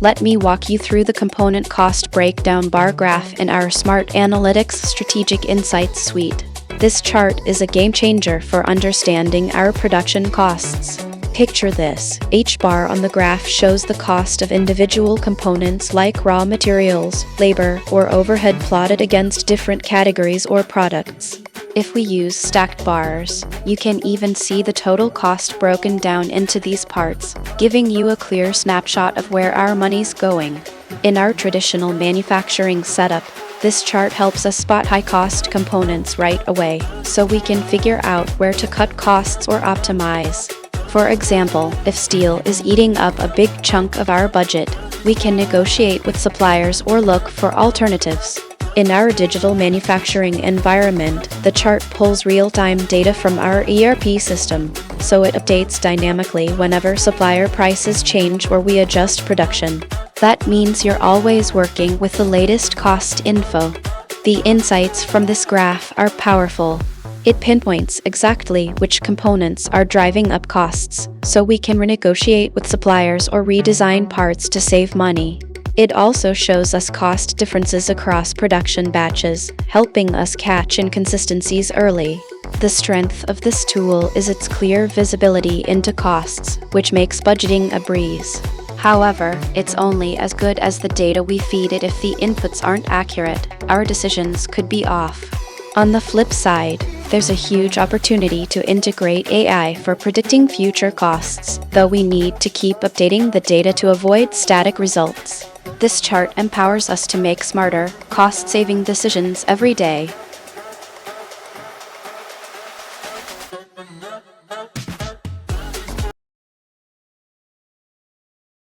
Let me walk you through the component cost breakdown bar graph in our Smart Analytics Strategic Insights suite. This chart is a game changer for understanding our production costs. Picture this. Each bar on the graph shows the cost of individual components like raw materials, labor, or overhead plotted against different categories or products. If we use stacked bars, you can even see the total cost broken down into these parts, giving you a clear snapshot of where our money's going. In our traditional manufacturing setup, this chart helps us spot high-cost components right away, so we can figure out where to cut costs or optimize. For example, if steel is eating up a big chunk of our budget, we can negotiate with suppliers or look for alternatives. In our digital manufacturing environment, the chart pulls real-time data from our ERP system, so it updates dynamically whenever supplier prices change or we adjust production. That means you're always working with the latest cost info. The insights from this graph are powerful. It pinpoints exactly which components are driving up costs, so we can renegotiate with suppliers or redesign parts to save money. It also shows us cost differences across production batches, helping us catch inconsistencies early. The strength of this tool is its clear visibility into costs, which makes budgeting a breeze. However, it's only as good as the data we feed it. If the inputs aren't accurate, our decisions could be off. On the flip side, there's a huge opportunity to integrate AI for predicting future costs, though we need to keep updating the data to avoid static results. This chart empowers us to make smarter, cost-saving decisions every day.